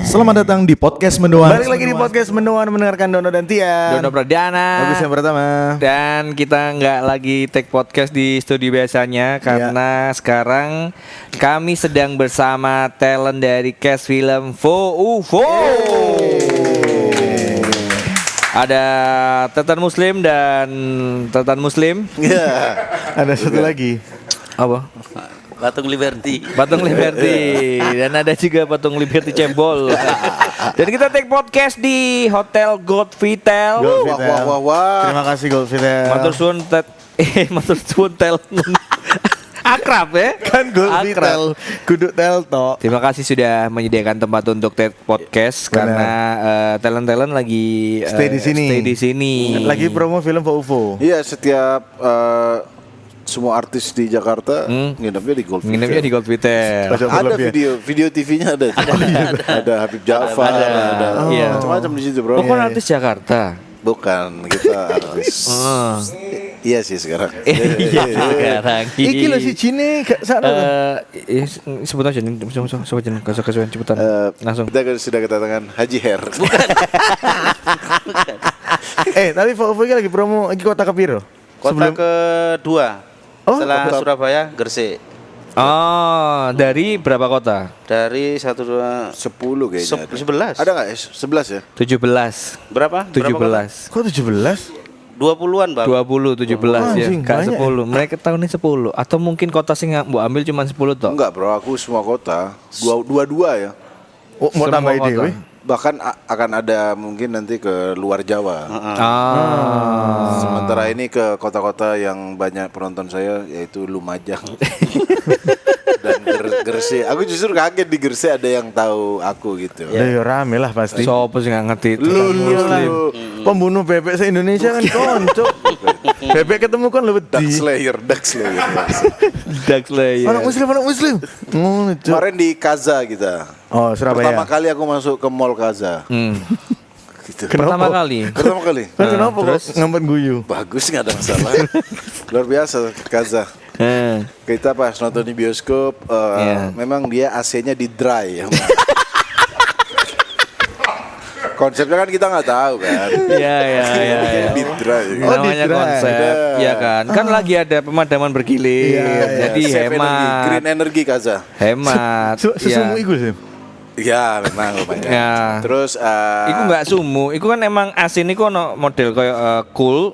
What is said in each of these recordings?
Selamat datang di podcast Mendoan. Balik lagi di podcast Mendoan mendengarkan Dono dan Tia. Dono Pradana. Bagus yang pertama. Dan kita nggak lagi take podcast di studio biasanya karena sekarang kami sedang bersama talent dari cast film UFO. Ada Tetan Muslim dan Tetan Muslim. Iya. Ada satu lagi. Apa? Patung Liberty. Patung Liberty. Dan ada juga Patung Liberty Cebol. Dan kita take podcast di Hotel Gold Vitel. Wah. Terima kasih Gold Vitel. Matur suwun matur suwun tel. Akrab ya? Kan Gold Vitel kudu tel tok. Terima kasih sudah menyediakan tempat untuk take podcast. Benar. Karena talent-talent lagi Stay di sini. Lagi promo film UFO. Iya, setiap semua artis di Jakarta nginepnya di Gold Vitel. nginepnya di Gold Vitel. Ada video TV-nya ada. Ada Habib Jafar, ada Iya. macam-macam di situ, Bro. Oh, kan artis Jakarta. Bukan, kita artis. Iya sih sekarang. Iya sekarang. Iki lo si Cine gak sana. Sebut aja nih, sebut aja kasuan cepetan. Langsung. Kita sudah kedatangan Haji Her. Tapi UFO ini lagi promo iki kota kepiro? Kota kedua. Oh, setelah kota- Surabaya, Gresik. Oh, dari berapa kota? Dari 1 2 10 kayaknya. 11. Ada nggak? 11 ya? 17. Berapa? 17. Kok 17? 20-an, Bang. 20, 17 ya. Anjing, Gak banyak 10. Mereka tahunnya 10. Atau mungkin kota sing mbok ambil cuma 10 toh. Enggak, Bro. Aku semua kota. Dua ya. Oh, mau Semua tambah ide kota. weh. Bahkan akan ada mungkin nanti ke luar Jawa. Sementara ini ke kota-kota yang banyak penonton saya yaitu Lumajang dan Gresik. Aku justru kaget di Gresik ada yang tahu aku gitu. Udah ya rame lah pasti. Sopo sing gak ngerti? Lu Pembunuh bebek se-Indonesia kan konco. Bebek ketemu kan lebih Duck di. Slayer. Dark Slayer. Anak muslim. Ngono, Cuk. Kemarin di Kaza kita. Oh, Surabaya. Pertama kali aku masuk ke Mall Kaza. Gitu. Pertama kali. Pertama kali. Kan kenapa terus? kok ngambil guyu? Bagus, nggak ada masalah. Luar biasa Kaza. Kita pas nonton di bioskop, Iya. memang dia AC-nya di dry ya. Konsepnya kan kita nggak tahu kan. Iya. Di dry. Oh, Namanya di dry. konsep, ya kan. Kan lagi ada pemadaman bergilir. Jadi Save energy, hemat. green energy Kaza. Hemat. Sesumu iku sih. Ya memang lumayan. Ya. Terus Iku nggak sumu, iku kan emang asin iku ono model kayak cool,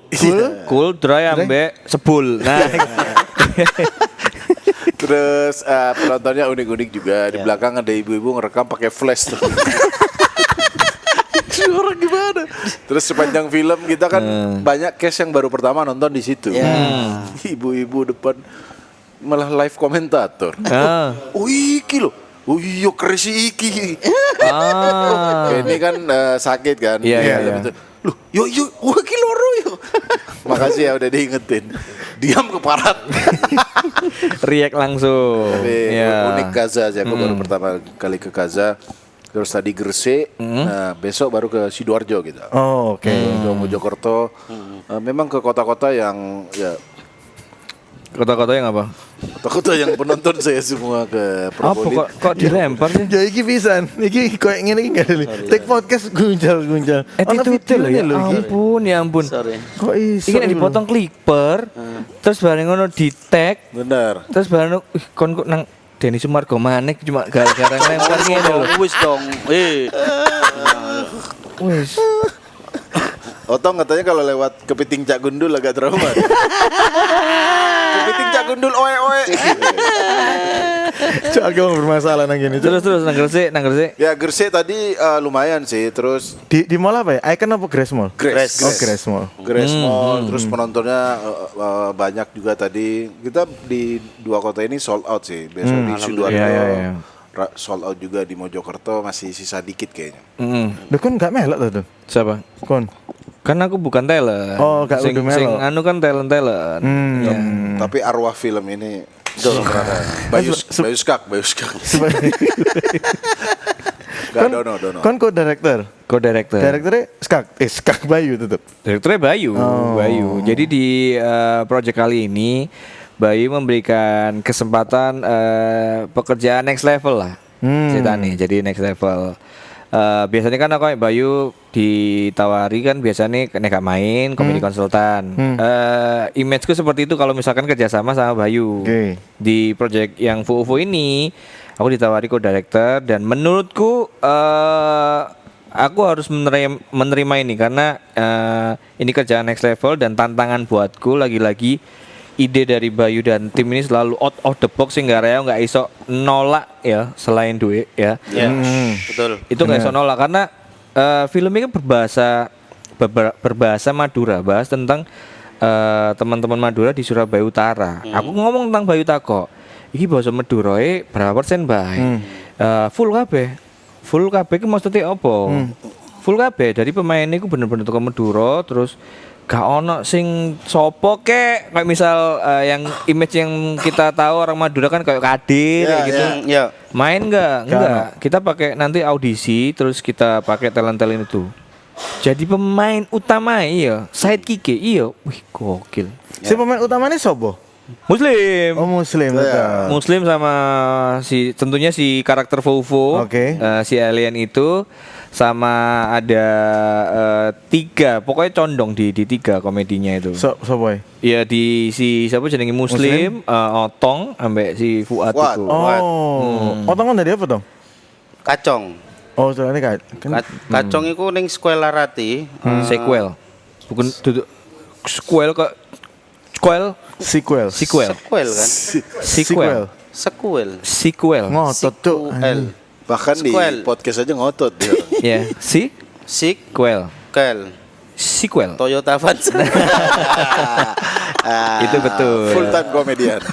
dry ambek sebul. Nah, terus penontonnya unik-unik juga. Di belakang ada ibu-ibu ngerekam pakai flash tuh. Orang gimana? Terus sepanjang film kita kan banyak cast yang baru pertama nonton di situ. Ibu-ibu depan malah live komentator. Oh iki loh. Oh iya keresi iki. Ini kan sakit kan. Iya. Betul. Loh, yo, wah iki loro yo. Makasih ya udah diingetin. Diam keparat. react langsung. Tapi Ya. unik Gaza aja. Aku baru pertama kali ke Gaza. Terus tadi Gresik, nah besok baru ke Sidoarjo kita. Oh, oke. Ke Mojokerto. Memang ke kota-kota yang ya Kota-kota yang apa? kota-kota yang penonton saya semua ke Apa Probolinggo. kok dilempar sih? Ya iki pisan. Iki koyo ngene iki enggak ada. Take podcast gunjal. Ono Itu loh ya. videonya lho iki. Ampun. Sorry. Kok iso? Ini dipotong clipper, terus bareng ngono di tag, Benar. terus bareng kon kok nang Denny Sumargo manek cuma gara-gara ngelempar ngene lho. Wis dong. Wis. Otong katanya kalau lewat kepiting Cak Gundul agak trauma. Kepiting Cak Gundul oe. Cuk, aku mau bermasalah nang gini. Terus nang Gresik. Ya Gresik tadi lumayan sih. Terus Di mall apa ya? Icon apa Grace Mall? Grace. Oh, Grace Mall. Grace Mall, terus penontonnya banyak juga tadi. Kita di dua kota ini sold out sih. Besok di Sidoarjo Iya. sold out juga, di Mojokerto masih sisa dikit kayaknya. Lu kan enggak melok tuh. Siapa? Kon. Kan aku bukan talent. Oh, gak sing, udah melo. sing anu kan talent. Ya. Tapi arwah film ini Bayuskak. Gak Dono. Kon co-director. Co-director. Direkturnya Skak Bayu tetep. Direkturnya Bayu. Jadi di project kali ini Bayu memberikan kesempatan pekerjaan next level lah. Ceritanya jadi next level. Biasanya kan aku Bayu ditawari kan biasanya gak main komedi konsultan. Imageku seperti itu kalau misalkan kerjasama sama Bayu. Di project yang FUFO ini aku ditawari co-director dan menurutku aku harus menerima ini karena ini kerjaan next level dan tantangan buatku lagi-lagi. Ide dari Bayu dan tim ini selalu out of the box sehingga Reo nggak iso nolak ya selain duit ya. Betul. Itu nggak iso nolak karena film ini kan berbahasa Madura, bahas tentang teman-teman Madura di Surabaya Utara. Aku ngomong tentang Bayu tako. Iki bahasa Madura berapa persen bae? Full kabeh itu maksudnya apa? Full kabeh dari pemain itu bener-bener toko Madura terus gak ono sing sopo kayak misal yang image yang kita tahu orang Madura kan kayak Kadir gitu. Main enggak? Kita pakai nanti audisi terus kita pakai talent-talent itu. Jadi pemain utama sidekick wih gokil. Si pemain utamanya sopo? Muslim. Oh Muslim. Muslim sama tentunya si karakter Fofo. Si alien itu sama ada 3 pokoknya condong di 3 komedinya itu. Sopo ya di si siapa jenenge Muslim? Otong ambek si Fuad itu. Otong kan dari apa Tong? Kacong. Oh soalnya Kacong itu ning Square Larati. Sequel. Bukan duduk sequel kok sequel kan? Sequel. Ngotot tuh. Bahkan di podcast aja ngotot dia. Ya, sequel. Toyota Avanza. Itu betul. Full time komedian.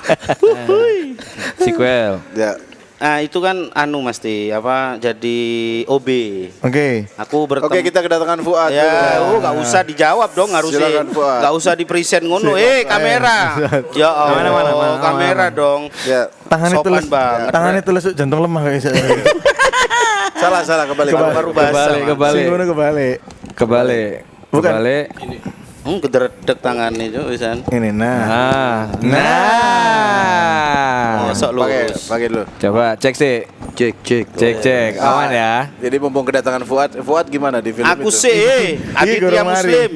Sequel. Ya. Nah itu kan mesti jadi OB. Aku bertemu. Oke, kita kedatangan Fuad. Ya, gak usah dijawab dong harusnya. Gak usah di present ngono. Kamera. Ya Allah, kamera dong. Ya. Tangannya tulus jantung lemah kayak Salah kebalik. Kebalik. Gederedek tangannya itu pisan. Ini Sok lurus. Pakai dulu. Coba cek sih. Cek. Aman ya. Jadi mumpung kedatangan Fuad gimana di film itu? Aku sih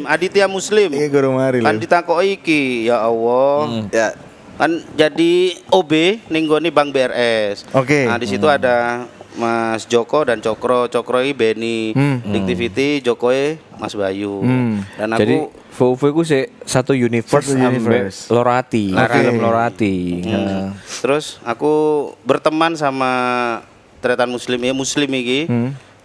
Aditya Muslim. Iya guru mari. Kan ditakoki iki, ya Allah. Ya. Kan jadi OB ning gone Bank BRS. Nah, di situ ada Mas Joko dan Cokro ini Beni, Diktivity, Jokoe, Mas Bayu. Dan aku jadi Fofo itu satu universe. Lorati. Film Lorati. Terus aku berteman sama tretan Muslim iki.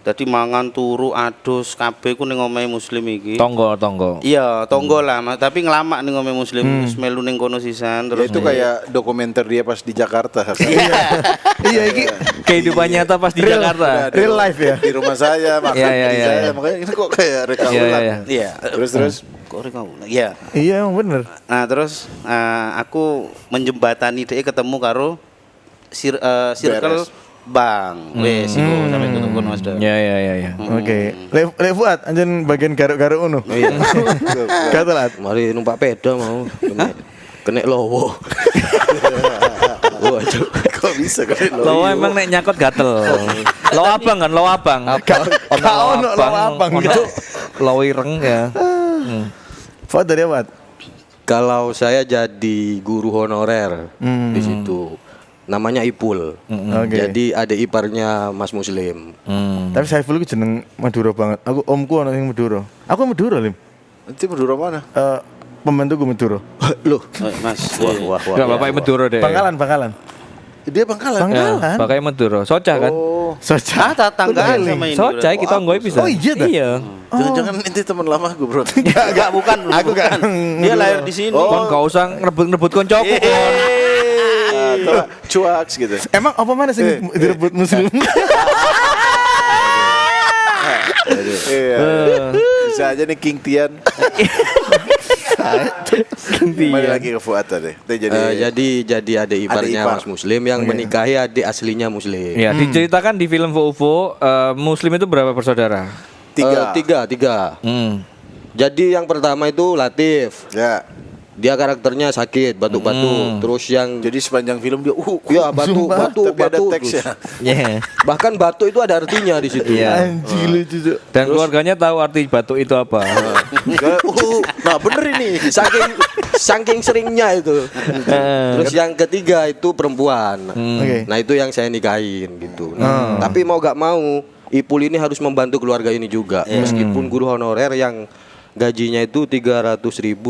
Jadi mangan turu adus kabeh ku ning omahe Muslim iki. Tonggo. Iya, tonggo lah, tapi ngelamak ning omahe Muslim, wis melu ning kono sisan terus. Ya, itu kayak dokumenter dia pas di Jakarta. Iya iki kehidupan nyata pas di Jakarta. Real life ya. Di rumah saya makan saya, makanya ini kok kayak reka ulang. Iya. Terus kok reka ulang. Iya. Iya, bener. Nah, terus aku menjembatani dia ketemu karo circle Bang, wes iku sampe tutup kono Mas. Ya. Oke. Le Fuad anjen bagian garuk-garuk ngono. Iya. Katelat. Mari numpak peda mau. Kena lowo. Wah, kok bisa kena Lo emang nek nyakot gatel. Lo abang. Kau ono lo abang gitu. Lo ireng ya. Fuad dari apa? kalau saya jadi guru honorer di situ. Namanya Ipul. Jadi adik iparnya Mas Muslim. Tapi Saiful itu jeneng Madura banget. Aku omku ana sing Madura. Aku Madura, Lim. Nanti Madura mana? Pembantuku Madura. Loh, Mas. wah. Enggak bapaknya Madura deh. Bangkalan. Dia Bangkalan. Bapaknya Madura. Socah kan? Oh. Soca. Tetanggaan sama ini. Socah kita nggoy bisa. Oh iya dah. Iya. Jangan-jangan nanti teman lama gue bro. Enggak, bukan. Aku bukan. Dia lahir di sini. Kon gak usah ngebut-ngebut koncoku kon. Atau cuaks gitu. Emang apa mana sih direbut Muslim? Iya. Bisa aja nih King Tian. Kembali lagi ke Fuad tadi. Jadi adik iparnya ipar. Mas Muslim yang menikahi adik aslinya Muslim. Ya, diceritakan di film Fofo, Muslim itu berapa bersaudara? Tiga. Jadi yang pertama itu Latif. Ya. Dia karakternya sakit, batuk-batuk. Terus yang Jadi sepanjang film dia ya batuk. tapi ada terus. teksnya. Yeah. Bahkan batuk itu ada artinya di situ. Iya. Anjing lucu Cuk. Dan keluarganya tahu arti batuk itu apa. Nah bener ini saking seringnya itu. Terus yang ketiga itu perempuan. Oke. Nah itu yang saya nikahin gitu. Tapi mau gak mau Ipul ini harus membantu keluarga ini juga. Meskipun guru honorer yang gajinya itu 300.000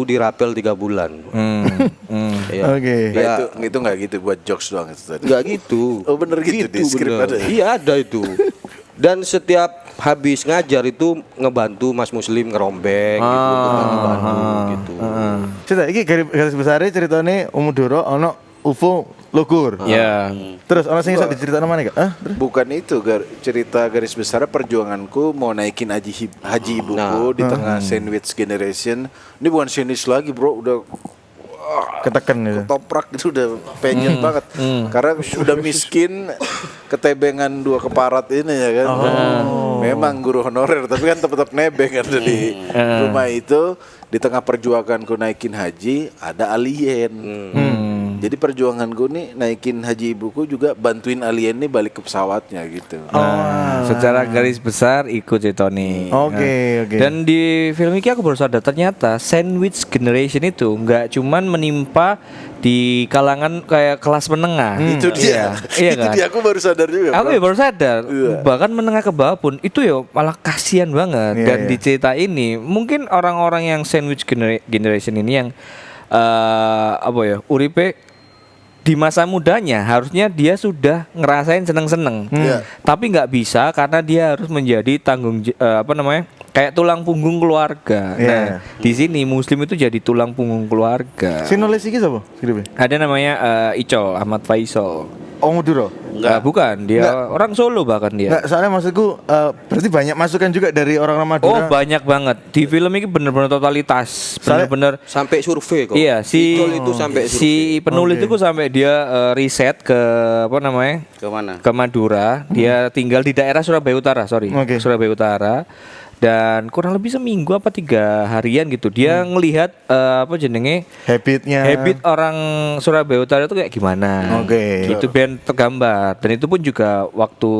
dirapel 3 bulan. Iya. Oke. Ya, Itu nggak gitu buat jokes doang itu tadi. nggak gitu. Oh, bener gitu, di skrip bener. ada ya? Iya ada itu. Dan setiap habis ngajar itu ngebantu Mas Muslim ngerombeng gitu, ngebantu gitu. Cerita iki garis besarnya ceritane Umudoro ono UFO Logur. Ya. Terus ono sing iso diceritakno mana Kak? Terus? Bukan itu cerita garis besar perjuanganku mau naikin haji ibuku di tengah sandwich generation. Ini bukan sandwich lagi bro, udah Ketekan itu. ketoprak itu udah pengen banget. Karena udah miskin, ketebengan 2 keparat ini ya kan. Memang guru honorer tapi kan tetap nebeng kan di rumah itu. Di tengah perjuanganku naikin haji ada alien. Jadi perjuanganku nih naikin haji ibuku juga bantuin alien nih balik ke pesawatnya gitu. Secara garis besar ikut itu nih. Oke. Dan di film ini aku baru sadar ternyata sandwich generation itu nggak cuman menimpa di kalangan kayak kelas menengah. Itu dia. Iya Itu kan? dia aku baru sadar juga. Aku bro. ya baru sadar. Bahkan menengah ke bawah pun itu ya malah kasihan banget. Iya, Dan iya. di cerita ini mungkin orang-orang yang sandwich generation ini yang uripe di masa mudanya harusnya dia sudah ngerasain seneng-seneng, tapi nggak bisa karena dia harus menjadi kayak tulang punggung keluarga. Nah, di sini Muslim itu jadi tulang punggung keluarga. Sing nulis iki sapa? Skripnya? Ada namanya Icol Ahmad Faisal. Umudoro. Bukan, dia orang Solo bahkan dia. Enggak, soalnya maksudku berarti banyak masukan juga dari orang-orang Madura. Oh, banyak banget. Di film ini bener-bener totalitas, bener-bener. Sampai survei kok. Iya, Icol itu sampai si penulis itu sampai dia riset ke Ke mana? ke Madura. Dia tinggal di daerah Surabaya Utara, Oke. Surabaya Utara. Dan kurang lebih seminggu apa 3 harian gitu dia ngelihat habitnya. habit orang Surabaya Utara itu kayak gimana. Oke. Itu biar tergambar. Dan itu pun juga waktu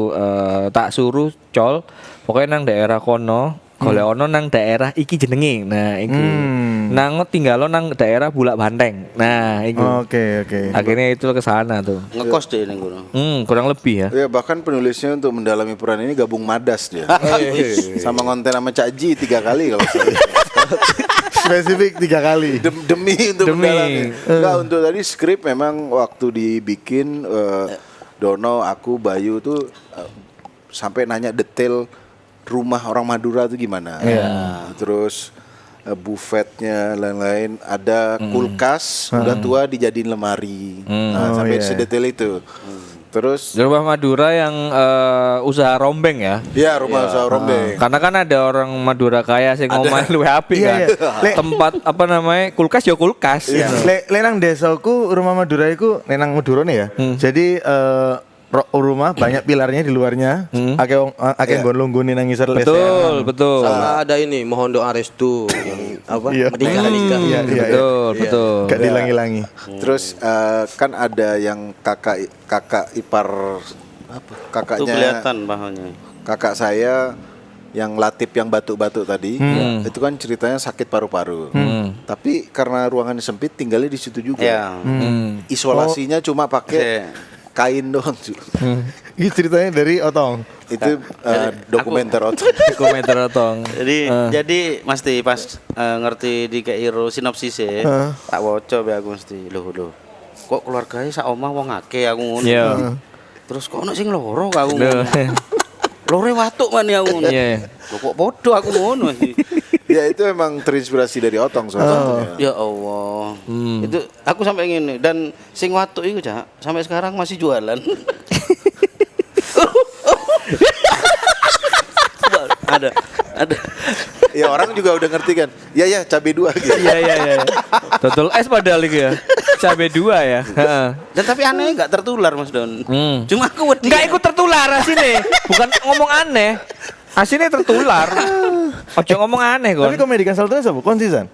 tak suruh Col pokoknya nang daerah kono golek ono nang daerah iki jenenge. Nah, iki. Nang tinggalo nang daerah Bulak Banteng. Nah, iki. Oke. Akhirnya itu ke sana tuh. Ngekos deh ning kono. Kurang lebih ya. Ya bahkan penulisnya untuk mendalami peran ini gabung Madas dia. Sama ngonten sama Cak Ji 3 kali kalau saya. Spesifik 3 kali. Demi untuk mendalami. Enggak, untuk tadi skrip memang waktu dibikin Dono, aku, Bayu tuh sampai nanya detail rumah orang Madura tuh gimana. Terus buffetnya lain-lain, ada kulkas udah tua dijadiin lemari. Sampai sedetail itu. Terus Di rumah Madura yang usaha rombeng ya. ya rumah usaha rombeng. Karena kan ada orang Madura kaya sing ngomong luwih apik Iya, kan. iya. Tempat kulkas ya kulkas. Lek nang desaku rumah Madura iku nang Madura nih ya. Jadi rumah banyak pilarnya di luarnya. Akeh nggon longgone nang ngisor lesehan. Betul. Sama ada ini mohon doa restu yang Iya. menikah. Iya. Betul. Gak dilangi-langi. Terus kan ada yang kakak ipar apa? Itu Kakaknya kelihatan bahannya. kakak saya yang Latif yang batuk-batuk tadi, itu kan ceritanya sakit paru-paru. Tapi karena ruangannya sempit, tinggalnya di situ juga. Ya. Isolasinya cuma pakai kain doang. Ini ceritanya dari Otong. Itu dokumenter otot. Komentar otong. Jadi mesti pas ngerti di keiro sinopsisnya, tak woco be aku mesti loh. Kok keluarganya sak omah wong akeh aku ngono. Iya. Terus kok ono sing loro aku ngono. Lore watuk man ya aku ngono. Iya. Loh, kok podo aku ngono sih. Ya itu emang terinspirasi dari Otong soalnya. Ya Allah. Itu aku sampai ngene dan sing watuk iku Cak, sampai sekarang masih jualan. ada. Ya orang juga udah ngerti kan. Ya cabe 2 gitu. Iya. Total es padahal itu ya. Cabe 2 ya. Heeh. Dan tapi aneh enggak tertular Mas Don. Cuma aku wedi. Enggak ikut tertular sini. Bukan ngomong aneh. Aslinya tertular. Ojo ngomong aneh Tapi kon. komedi konsultan apa? Konsisten.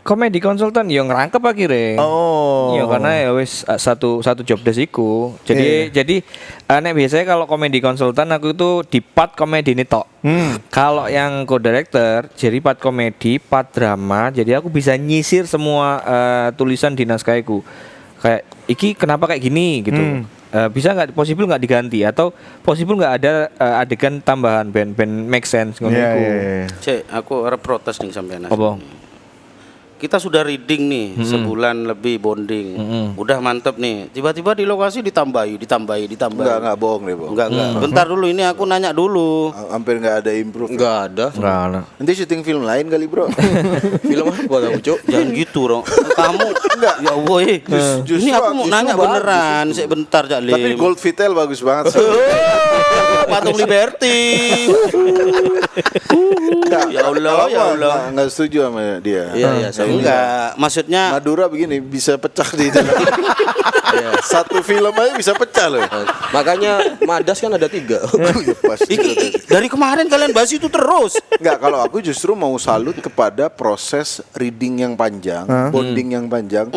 Komedi konsultan yo ngerangkep akhirnya. Oh. Iya karena ya wis satu job desk iku. Jadi nek biasanya kalau komedi konsultan aku itu di part komedi ini tok. Kalau yang co-director jadi part komedi, part drama. Jadi aku bisa nyisir semua tulisan di naskahku. Kayak iki kenapa kayak gini gitu. Bisa nggak possible nggak diganti atau possible nggak ada adegan tambahan ben make sense ngono iku. Cek, aku arep protes nih sampean. Apa? Kita sudah reading nih sebulan lebih bonding, udah mantep nih. Tiba-tiba di lokasi ditambahi. Enggak bohong deh, Bang. Enggak. Bentar dulu, ini aku nanya dulu. Hampir enggak ada improve. Enggak ada. Nggak ada. Nanti syuting film lain kali, Bro. Film apa tahu, Cuk? Jangan gitu, Ro. Kamu enggak. Ya woi. Ini aku mau nanya beneran. Sebentar, Cak Lim. Tapi Gold Vitel bagus banget sih. Patung Liberty. Ya Allah. Enggak setuju sama dia. Iya, saya Enggak, maksudnya Madura begini bisa pecah di dalam. Satu film aja bisa pecah loh. Makanya Madas kan ada 3. dari kemarin kalian bahas itu terus. Enggak, kalau aku justru mau salut kepada proses reading yang panjang, bonding yang panjang.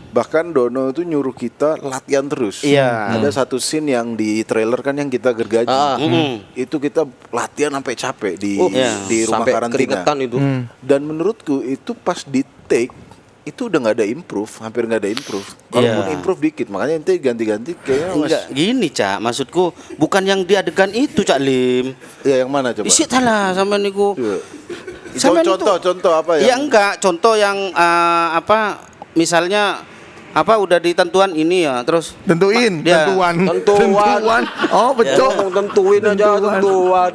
Bahkan Dono itu nyuruh kita latihan terus. Iya. Ada satu scene yang di trailer kan yang kita gergaji. Itu kita latihan sampai capek di rumah sampai karantina. keringetan itu. Dan menurutku itu pas di take itu udah nggak ada improve, hampir nggak ada improve. Kalaupun improve dikit, makanya nanti ganti-ganti kayaknya Enggak, gini Cak, maksudku bukan yang di adegan itu Cak Lim. Ya yang mana coba? Isi lah sama niku. Iya. Contoh apa ya? Ya enggak, contoh yang misalnya udah ditentuan ini ya, terus Tentuin. Tentuan. Oh, betul. Tentuin aja tentuan.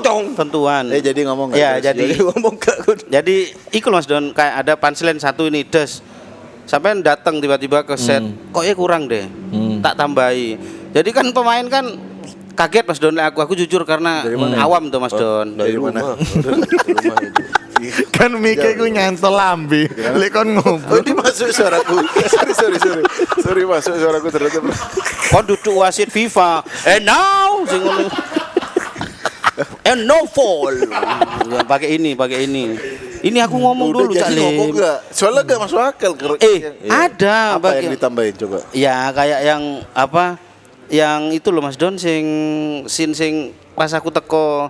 Cong. tentuan. Jadi ngomong nggak? Ya, Terus? jadi Ngomong gak. jadi ikut Mas Don, kayak ada punchline satu ini des. Sampai datang tiba-tiba ke set, kok ya kurang deh. Tak tambahi. Jadi kan pemain kan kaget Mas Don, aku jujur karena awam tuh Mas Don. Dari mana? Dari rumah itu. Kan mikir gue nyantol lambi. Lek kon Oh, ngobrol. ini masuk suaraku. Sorry masuk suaraku ternyata. Kon duduk wasit FIFA. And now sing ngono. And no fall. Pakai ini. Ini aku ngomong dulu Cak Jadi ngomong Lim. nggak? Soalnya nggak masuk akal. Ada Apa yang ditambahin coba? Ya kayak yang yang itu loh Mas Don sing pas aku teko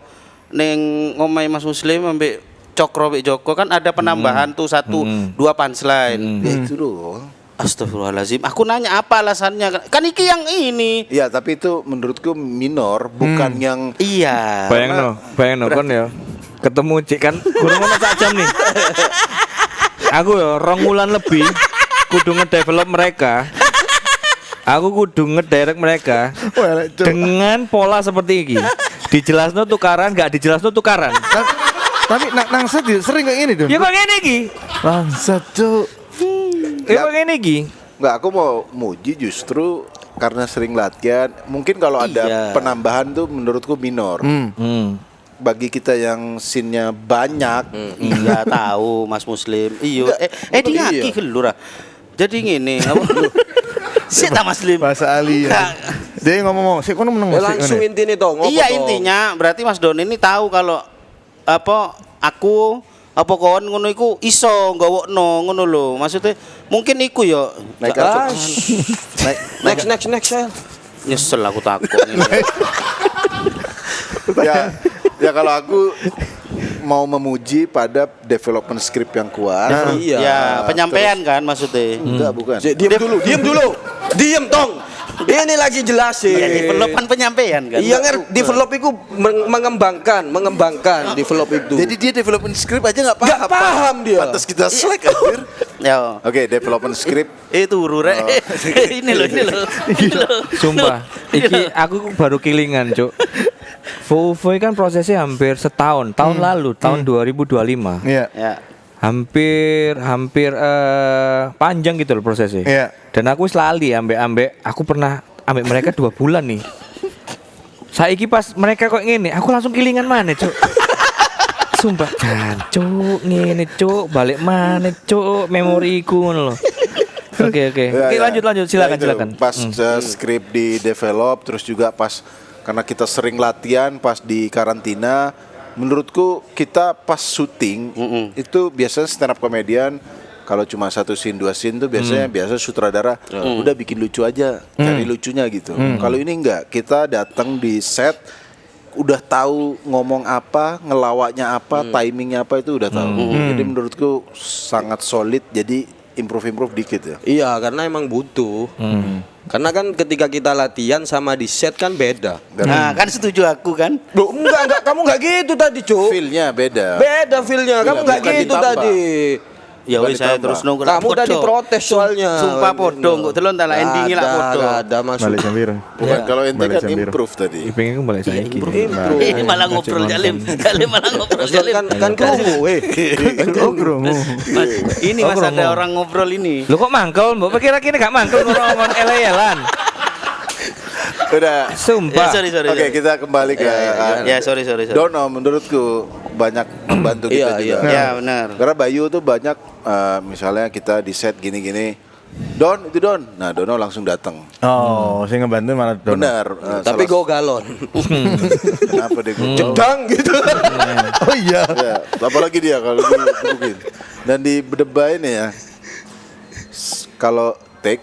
ning omahe Mas Muslim ambek Cokro Wik Joko kan ada penambahan tuh 1-2 punchline. Ya itu doang. Astagfirullahaladzim. Aku nanya apa alasannya? Kan iki yang ini. Iya, tapi itu menurutku minor, bukan yang Iya. Bayang no kon ya. Ketemu Cik kan kurang ono sak jam nih. Aku ya 2 wulan lebih kudu ngedevelop mereka. Aku kudu ngedirect mereka dengan pola seperti ini. Dijelasno tukaran, gak dijelasno tukaran. Tapi nang set sering kayak gini tuh. Ya kok ngene iki? Bangsat, Cuk. Ya kok ngene iki? Nggak, aku mau muji justru karena sering latihan. Mungkin kalau ada penambahan tuh menurutku minor. Bagi kita yang scene-nya banyak, Iya tahu Mas Muslim. Iya. Dia ngaki gelur. Jadi ngene, Sita Mas Lim. Bahasa Ali ya. Dia ngomong, "Sik kono meneng." Langsung intine to, ngopo Iya to? intinya berarti Mas Don ini tahu kalau aku kon ngono iku iso nggawokno ngono lho. Maksudnya mungkin iku yo naik Next Sel. nyesel aku takut. ya kalau aku mau memuji pada development script yang kuat. Iya. Ya, penyampaian kan maksudnya. Enggak, bukan. Diam dulu. Diam tong. Ini lagi jelasin. Ya, development penyampaian kan. Iya develop itu mengembangkan develop itu. Jadi dia development script aja nggak paham. Nggak paham dia. Pantas kita selek anjir. Ya. Oke, development script. Itu rure. Ini loh. Sumpah, iki aku baru kilingan, Cuk. Vovoy kan prosesnya hampir setahun, tahun lalu, tahun 2025. Iya. Ya. Hampir panjang gitu loh prosesnya. Iya. Dan aku lali ambek aku pernah ambek mereka 2 bulan nih. Saiki pas mereka kok ngene, aku langsung kilingan mana, Cuk. Sumpah, Cuk, ngene, Cuk, balik mana, Cuk, memoriku ngono lho. Oke, Ya, lanjut, silakan. Pas skrip di develop, terus juga pas karena kita sering latihan pas di karantina. Menurutku kita pas syuting itu biasanya stand up komedian kalau cuma 1 scene 2 scene tuh biasa sutradara udah bikin lucu aja, cari lucunya gitu. Kalau ini enggak, kita datang di set udah tahu ngomong apa, ngelawaknya apa, timingnya apa itu udah tahu. Jadi menurutku sangat solid. Jadi improve dikit ya. Iya, karena emang butuh. Karena kan ketika kita latihan sama di set kan beda. Nah, kan setuju aku kan. Loh, enggak, kamu enggak gitu tadi, Cuk. Feel-nya beda. Beda feel-nya, kamu enggak bukan gitu ditambah. tadi. Ya Bukan wis saya ditambah. terus nunggu. Kamu udah diprotes soalnya. Sumpah podo, kok delon tak lah endingi lah podo. Ada masuk. Balik jam Bukan kalau ente Balik kan jam biru. improve tadi. Pengen aku balik saya. Ini malah ngobrol Jalim malah ngobrol Jalim. Kan krungu, weh. Oh, krungu. Mas, ini Mas ada orang ngobrol ini. Lo kok mangkel? Mbok kira-kira gak mangkel ngomong ele-elan. Udah. Sumpah. Sorry. Oke, kita kembali ke Ya, sorry. Dono menurutku banyak membantu kita juga. Ya, benar. Karena Bayu tuh banyak misalnya kita di set gini-gini. Don. Nah, Dono langsung datang. Oh, saya ngebantu malah Dono. Benar. Tapi go galon. Kenapa deh gue? Jedang gitu. Oh iya. Ya, apalagi dia kalau dibukin. Dan di Bedebah ini ya. Kalau take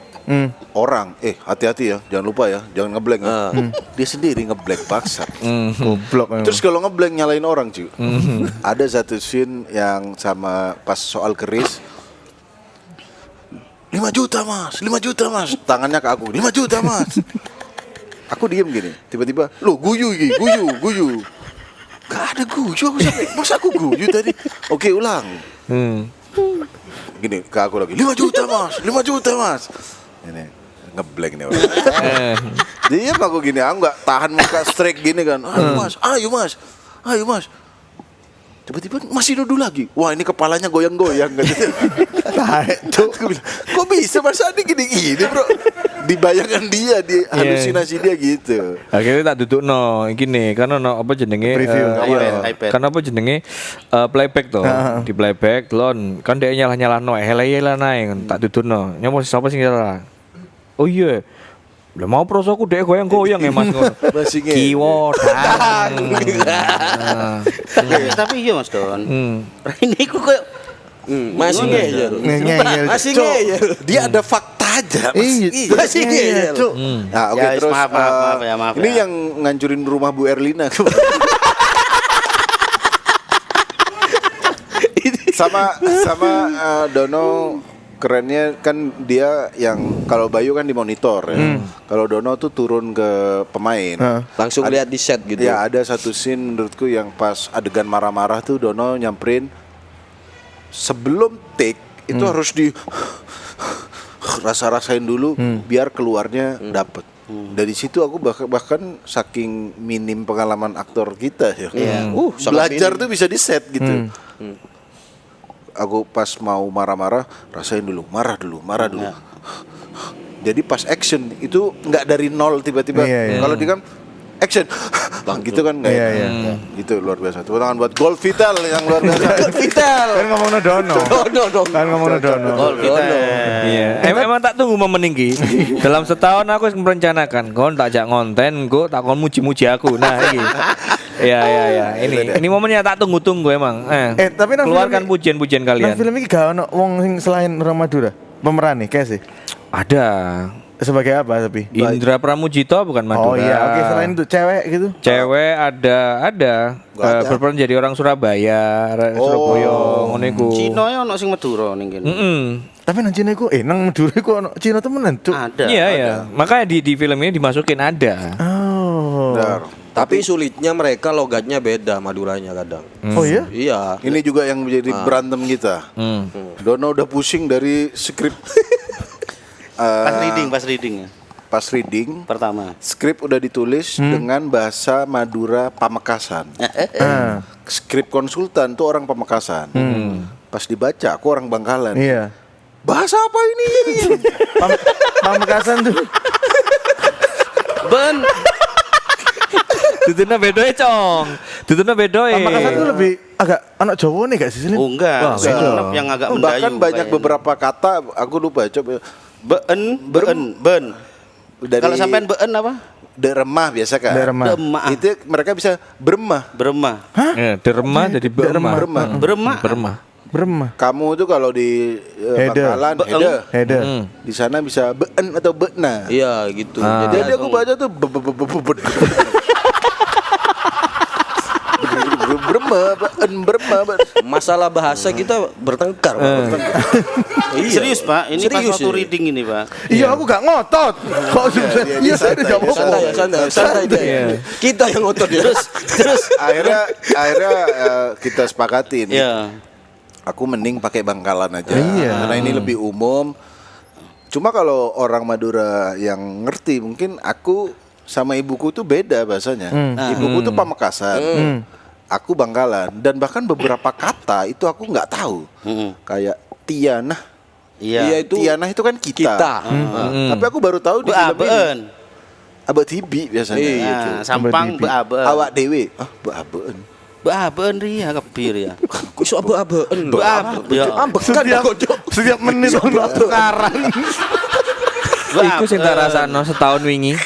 orang, hati-hati ya, jangan lupa ya, jangan ngeblank ya. Dia sendiri ngeblank paksa. Goblok memang. Terus kalau ngeblank nyalain orang cuy. Ada satu scene yang sama pas soal keris. 5 juta mas, tangannya ke aku, 5 juta mas. Aku diem gini, tiba-tiba, lo guyu. Gak ada guyu, aku sampai, masa aku guyu tadi. Oke, ulang. Gini, ke aku lagi, 5 juta mas. Ini ngeblank nih orang. Dia aku gini, aku gak tahan muka straight gini kan. Ayo mas. Tiba-tiba masih duduk lagi. Wah, ini kepalanya goyang-goyang gitu. Aku bilang, kok bisa masa ini gini-gini bro. Dibayangkan dia, di halusinasi dia gitu. Akhirnya tak duduk gini karena apa jenenge iPad. karena apa jenenge playback tuh di playback lon kan dia nyalah hele naik tak duduk nyomo siapa sing salah. Oh iya. Udah mau prosoku dek goyang-goyang ya mas. Masih Kiwo Tapi iya Mas Don. Ini ku koyo Masih ngeyel. Masih ngeyel. Dia ada fakta aja. Iya, Masih ngeyel. Nah, oke, Ya, terus maaf ya. ini yang ngancurin rumah Bu Erlina. sama Dono kerennya kan dia yang kalau Bayu kan di monitor ya. Kalau Dono tuh turun ke pemain. Langsung lihat di set gitu. Ya ada satu scene menurutku yang pas adegan marah-marah tuh Dono nyamperin sebelum take itu harus di rasa-rasain dulu biar keluarnya dapet. Dari situ aku bahkan saking minim pengalaman aktor kita ya. Belajar tuh bisa di set gitu. Aku pas mau marah-marah rasain dulu, marah dulu. Jadi pas action itu nggak dari nol tiba-tiba. Kalau dia kan action bang gitu kan nggak itu luar biasa. Tepuk tangan buat Gold Vital yang luar biasa. Vital. Kan ngomongnya Dono. Kan ngomongnya Dono. Iya. Emang tak tunggu momen ini. Dalam setahun aku merencanakan kon tak jak konten, go tak kon muji-muji aku. Nah, iki. Ya. Ini momennya tak tunggu-tunggu emang. Tapi keluarkan pujian-pujian kalian. Nah, film ini gak ono wong sing selain Nurul Madura pemeran nih kayak sih. Ada. Sebagai apa tapi? Indra Pramujito bukan Madura. Oh iya, oke, selain itu cewek gitu. Cewek ada berperan jadi orang Surabaya, Surabaya ngono iku. Cina ya ono sing Madura ning kene. Tapi nang Cina iku nang Madura iku ono Cina temenan tuh. Ada. Iya. Makanya di film ini dimasukin ada. Oh. Benar. Tapi sulitnya mereka logatnya beda Maduranya kadang. Oh iya? Iya. Ini juga yang menjadi berantem kita. Dono udah pusing dari skrip. Pas reading ya. Pas reading Pertama. skrip udah ditulis dengan bahasa Madura Pamekasan. Skrip konsultan tuh orang Pamekasan. Pas dibaca aku orang Bangkalan. Iya. Bahasa apa ini? Pamekasan tuh. Ben. Tutuna bedoe cong. Tutuna bedoe. Pamekasan tuh lebih agak anak Jawa nih gak sih Selin? Oh enggak. Genep yang agak mendayu. Bahkan banyak kayaknya. beberapa kata aku lupa coba. Ben. Dari- Kalau sampean ben apa? de remah biasa kan. De remah. Demak. Itu mereka bisa beremah. Beremah. Ya, derma jadi berma. Beremah. Beremah. Kamu tuh kalau di Hede. Bangkalan Hede. di sana bisa been atau beena. Iya gitu. Jadi aku baca tuh beremah. Masalah bahasa kita bertengkar. Iya. Serius Pak, ini pas Serius waktu ini. reading ini Pak. Iya, aku gak ngotot. Kok iya saya enggak mau. Santai dia. Kita yang ngotot ya. Terus akhirnya kita sepakatin. ya. Aku mending pakai Bangkalan aja. Iya. Karena ini lebih umum. Cuma kalau orang Madura yang ngerti, mungkin aku sama ibuku tuh beda bahasanya. Ibuku tuh Pamekasan. Aku Bangkalan. Dan bahkan beberapa kata itu aku nggak tahu. Kayak Tianah. Iya. Tianah itu kan kita. Tapi aku baru tahu di film ini. Beabeun. Abak tibi biasanya. Nah, sampang beabeun. Awak dewe. Beabeun. Beabeun ria kepir ya. Kok iso abe-abeen. Ya. Ambekan Setiap menit ono tukaran. Iku sing tak rasakno setahun wingi.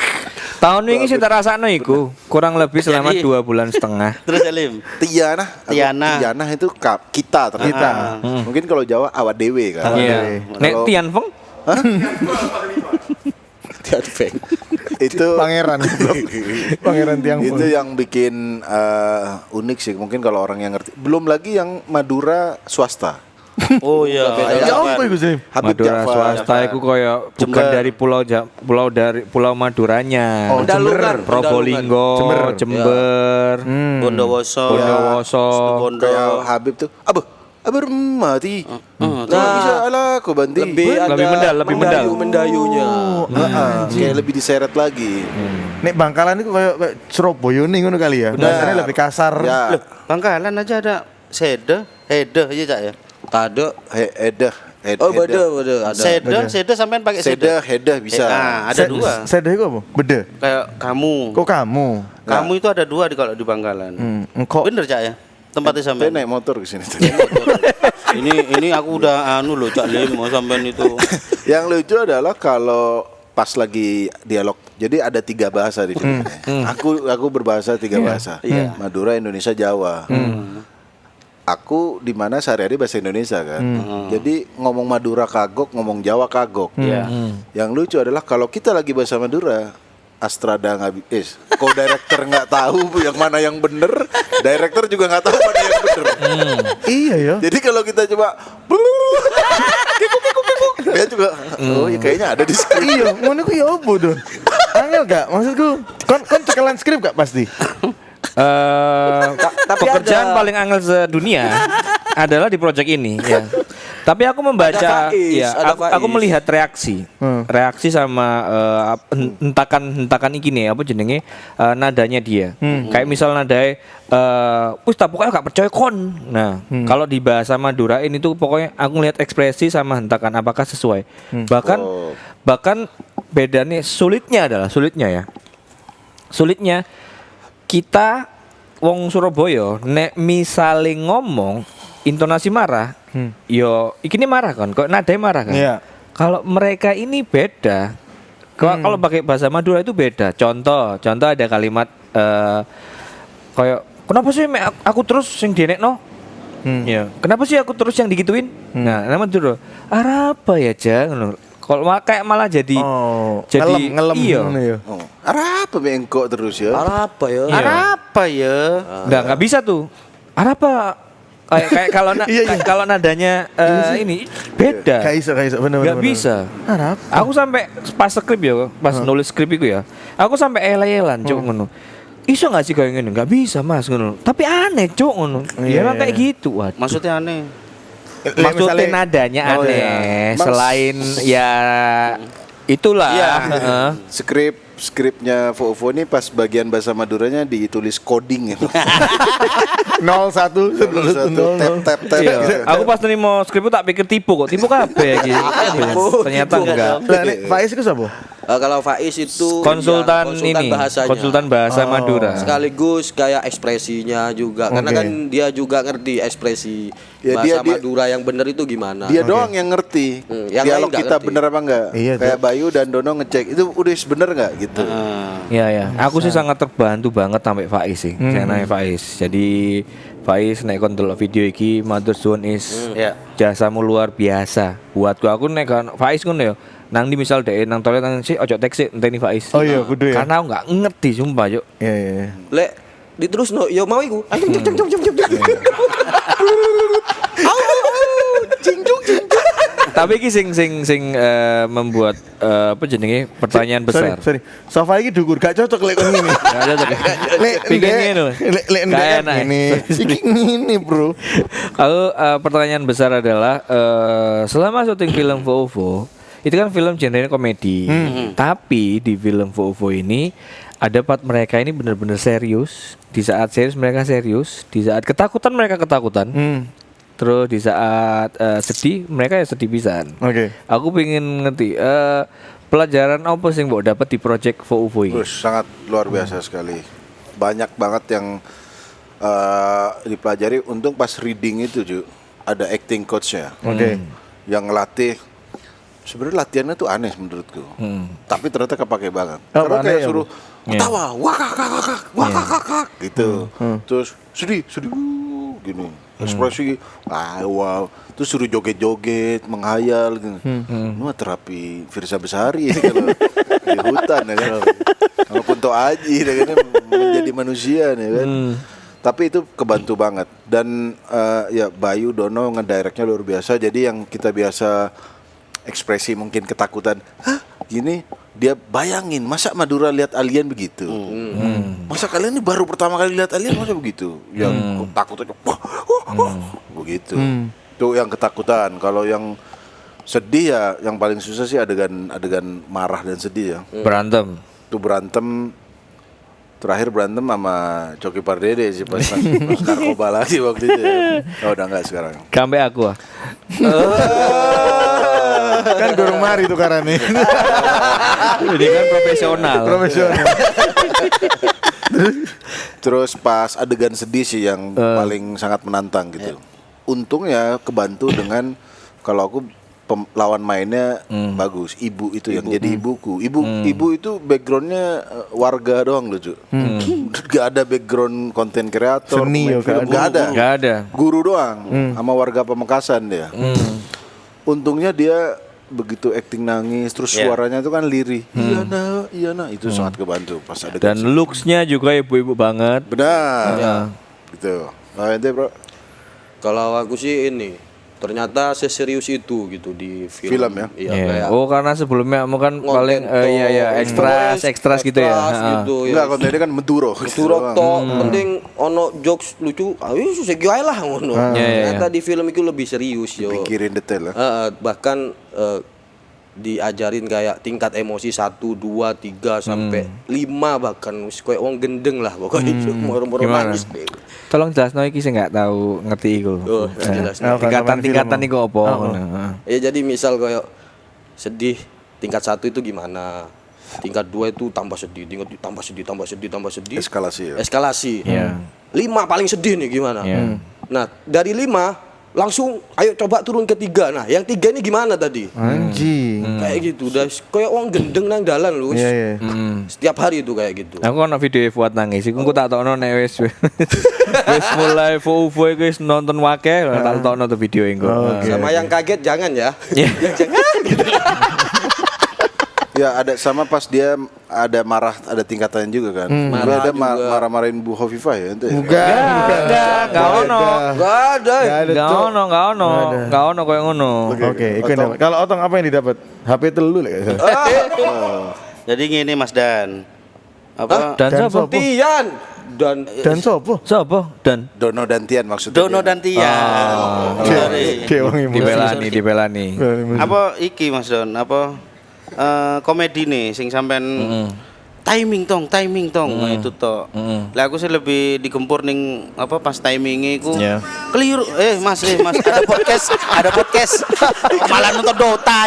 Tahun wingi sing tak rasakno iku kurang lebih selama Jadi- 2 bulan setengah. Terus Elim. Tianah. Tianah. Itu kita ternyata. Mungkin kalau Jawa awak dewe kan. Iya. Nek Kalau- Tianfeng Tianfeng. Itu Pangeran. Pangeran Tiang itu yang bikin unik sih mungkin kalau orang yang ngerti. Belum lagi yang Madura swasta. Oh iya. Ya apa iku sih? Habib Madura Ja'far. swasta iku koyo bukan dari pulau Maduranya. Oh, Pendalungan. Probolinggo, Jember, Bondowoso. Bondowoso. Bondo. Kayak Habib tuh. Aber mati. Nah, bisa ala aku banti. Lebih lebih mendal. Mendayunya. Kayak lebih diseret lagi. Nek Bangkalan itu kayak Surabaya nih ngono kali ya. Bahasanya lebih kasar. Ya. Loh, Bangkalan aja ada sede, hede aja Cak ya. Tade. Edah. Oh, beda ada. Sede sampean pakai sede. Hedah bisa. Nah, ada dua. Saya itu apa? Beda. Kayak kamu. Kok kamu? Kamu itu ada dua kalau di Bangkalan. Engkau Bener Cak ya? Tempatnya Saya sampean. naik motor ke sini. Ini aku udah anu loh Cak Lim mau sampean itu. Yang lucu adalah kalau pas lagi dialog. Jadi ada 3 bahasa di sini. Aku berbahasa 3 bahasa. Madura, Indonesia, Jawa. Aku di mana sehari-hari bahasa Indonesia kan. Jadi ngomong Madura kagok, ngomong Jawa kagok. Iya. Yang lucu adalah kalau kita lagi bahasa Madura, Astrada nggak co-director nggak tahu yang mana yang bener, director juga nggak tahu mana yang bener. Iya ya. Jadi kalau kita coba dia juga oh ya kayaknya ada di skrip. Iya, ngono ku ya opo, Don? Angel gak? Maksudku, kon cekelan skrip gak pasti? Tapi Pekerjaan ada- paling angel sedunia adalah di proyek ini ya. Tapi aku membaca Ada Faiz, ya, ada aku Faiz. melihat reaksi sama hentakan iki nih apa jenenge nadanya dia. Kayak misal nadanya wis tak pokoknya gak percaya kon. Nah, kalau di bahasa Madura ini tuh pokoknya aku ngelihat ekspresi sama hentakan apakah sesuai. Bahkan bedanya sulitnya ya. Sulitnya kita wong Surabaya nek misale ngomong intonasi marah, yo ikini marah kan, kok nadanya marah kan. Iya. Kalau mereka ini beda. Kalau pakai bahasa Madura itu beda. Contoh ada kalimat kayak kenapa sih aku terus yang dienekno? Ya, kenapa sih aku terus yang digituin? Nah, nama Madura. Apa ya, Jang? Kalau kayak malah jadi ngelem iya. ngono ya. Oh, apa bengkok terus ya? Apa ya? Apa ya? Nggak bisa tuh. Apa? Kayak kalau nadanya ini beda. Gak iso bener. Nggak bisa. Harap. Aku sampai pas skrip ya, pas nulis skrip itu ya. Aku sampai elay-elan cuk ngono. Iso nggak sih kayak gini? Nggak bisa Mas ngono. Tapi aneh cuk ngono. Ya emang kayak gitu. Waduh. Maksudnya aneh. Maksudnya nadanya aneh. Selain ya itulah. Heeh. Skripnya Vovo ini pas bagian bahasa Maduranya ditulis coding ya. 01 tap. Iya. Aku pas nerima skrip tak pikir tipu kok. Tipu kabeh iki. Ternyata enggak. Lah nek Faiz iku sapa? Kalau Faiz itu Konsultan ini, bahasanya. konsultan bahasa Madura. Sekaligus kayak ekspresinya juga karena kan dia juga ngerti ekspresi Ya, bahasa Madura yang bener itu gimana. Dia doang yang ngerti. Yang Dialog lain nggak kita ngerti. bener apa enggak. Iya, Kayak Bayu dan Dono ngecek itu udah bener enggak gitu. Iya ya, aku sih sangat terbantu banget sampai Faiz sih. Saya nanya Faiz. Jadi Faiz nek kon delok video iki matur suwun is Ya. jasamu luar biasa. Buatku aku nek kan Faiz ngono ya. Nang di misal dhek nang toilet nang sik ojo taksi enteni Faiz. Oh iya, kudu ya. Karena aku enggak ngerti sumpah, Cuk. Iya, iya. Lek diterus no, yo mau iku. Ayo jom. Tapi iki sing membuat apa jenenge pertanyaan besar. Sorry. Sofa iki dhuwur gak cocok lek kon ngene. Enggak cocok. Lek Bikin ndek- ngene lho. Lek ndek Kayak kan enak ya. ngene. Iki ngene, Bro. Aku pertanyaan besar adalah selama syuting film Vovo itu kan film genrenya komedi. Tapi di film Vovo ini ada part mereka ini benar-benar serius. Di saat serius mereka serius, di saat ketakutan mereka ketakutan. Terus di saat sedih mereka ya sedih pisan. Oke. Aku pengen ngerti pelajaran apa sih yang mbok dapat di project Vovo ini? Terus sangat luar biasa sekali. Banyak banget yang dipelajari. Untung pas reading itu Ju, ada acting coachnya. Oke. Yang ngelatih. Sebenarnya latihannya tuh aneh menurutku. Tapi ternyata kepake banget. Oh, Karena aneh kayak ya, suruh Bu? ketawa, wakak gitu. Terus sedih gini. Ekspresi wow. Terus suruh joget-joget, menghayal gitu. Ini terapi Firsa Besari ya, kalau di hutan ya kan. Kalau Kunto Aji ya kan, menjadi manusia ya kan. Tapi itu kebantu banget. Dan ya Bayu Dono ngedirectnya luar biasa. Jadi yang kita biasa ekspresi mungkin ketakutan, hah gini, dia bayangin masa Madura lihat alien begitu, masa kalian ini baru pertama kali lihat alien masa begitu, yang takut aja, begitu, tuh yang ketakutan. Kalau yang sedih ya, yang paling susah sih adegan marah dan sedih ya, Berantem. tuh berantem. Terakhir berantem sama Coki Pardede sih pas narkoba lagi waktu itu ya. Oh udah enggak sekarang. Kambe aku ah. Kan gorong mari tuh karane. Ini kan profesional. Profesional. Terus pas adegan sedih sih yang paling sangat menantang gitu. Untungnya kebantu dengan kalau aku lawan mainnya bagus. Ibu itu yang jadi ibuku. Ibu itu backgroundnya warga doang loh, Cu. Gak ada background konten kreator, Seni ya, gak ada. Gak ada. Guru doang sama warga Pamekasan dia. Untungnya dia begitu acting nangis, terus suaranya itu kan lirih. Iya nah, itu sangat kebantu pas adegan. Dan looks-nya juga ibu-ibu banget. Benar. Gitu. Nah, ente bro. Kalau aku sih ini ternyata seserius itu gitu di film. Film ya? Iya, Iya. kayak Oh karena sebelumnya kamu kan paling ekstras gitu ya. gitu ya. Enggak, kontennya kan Maduro. Turok to, penting ono jokes lucu, ayo segi ae lah ngono. Ternyata di film itu lebih serius yo. Pikirin detail ya. Bahkan diajarin kayak tingkat emosi 1, 2, 3 sampai 5 bahkan wis koyo wong gendeng lah pokoknya moro-moro Gimana? nangis deh. Tolong jelasno iki sing nggak tahu ngerti iku. Oh, jelas. Tingkatan-tingkatan iku apa ngono. Ya jadi misal kayak sedih tingkat 1 itu gimana? Tingkat 2 itu tambah sedih, tambah sedih. Eskalasi ya. Eskalasi. Iya. 5 paling sedih nih gimana? Iya. Nah, dari 5 langsung ayo coba turun ke 3. Nah, yang 3 ini gimana tadi? Anjing. Kayak gitu. Udah kayak wong gendeng nang dalan lho. Iya, iya. Setiap hari itu kayak gitu. Aku ono video Fuad nangis, iku engko tak tokno nek wis wis mulai Vovo iku wis nonton wake, tak tokno tuh video engko. Sama yang kaget jangan ya. Iya. Yang jangan gitu. Ya ada sama pas dia ada marah, ada tingkatannya juga kan. Marah Ada juga. marah-marahin Bu Hovifah ya ente. Enggak ono. Enggak ada. Enggak ono koyo ngono. Oke, iku dapat. Kalau Otong apa yang didapat? HP telu lek. Jadi gini Mas Dan. Apa? Dan Dan sapa? sopo? Tian Dan sopo? Sapa? Dan Dono dan Tian maksudnya. Dono dan Tian. Sorry. Dia wong emosi. dibelani. Apa iki Mas Don? Apa komedi nih sing sampean timing tong nah, itu toh. Lah aku sih lebih digempur ning apa pas timingnya iku keliru. Mas ada podcast malah nonton Dota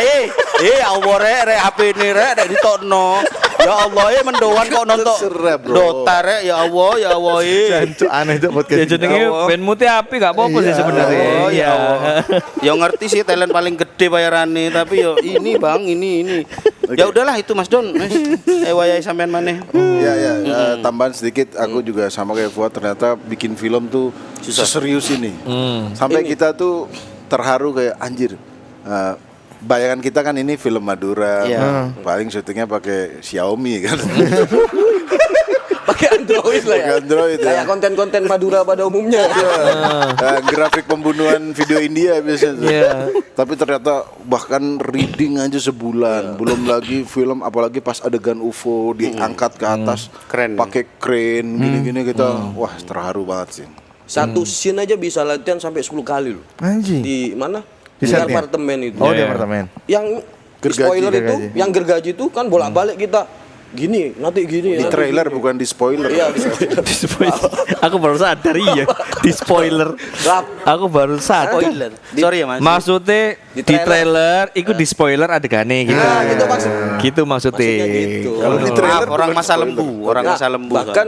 awore HP ini rek ditokno Ya Allah, mendoan kok nonton Terserah, bro. Dota rek, ya Allah, ya Allah. Jancuk aneh cok Ya podcast. jenenge band muti api gak apa-apa sih sebenarnya. Oh Iya. ya Allah. Ya ngerti sih talent paling gede bayarannya, tapi yo ini Bang, ini. Ya udahlah itu Mas Don. Wayai sampean maneh. Ya, tambahan sedikit, aku juga sama kayak Fuad, ternyata bikin film tuh seserius ini. Sampai kita tuh terharu kayak anjir. Bayangan kita kan ini film Madura, paling syutingnya pakai Xiaomi kan. Pakai Android lah ya. Pakai Android ya. Kayak konten-konten Madura pada umumnya. Grafik pembunuhan video India biasanya. Iya. Tapi ternyata bahkan reading aja sebulan. Belum lagi film, apalagi pas adegan UFO diangkat ke atas, Keren. pakai crane gini-gini kita, wah terharu banget sih. Satu scene aja bisa latihan sampai 10 kali loh. Anjing. Di mana? Di Di setnya? apartemen itu. Oh, di Iya. apartemen. Yang Gergaji, spoiler itu, gergaji. yang gergaji itu kan bolak-balik kita gini, nanti gini. Di nanti trailer gini. bukan di spoiler. Iya, di spoiler. Di spoiler. Aku baru sadar iya di spoiler. Aku baru sadar. Spoiler. Sorry ya Mas. Maksudnya Di di trailer, itu di spoiler adegannya gitu. Nah, gitu maksud. Gitu maksudnya. Maksudnya gitu. Kalau di trailer Maaf, orang bukan masa spoiler. lembu, orang Nah, masa lembu. bahkan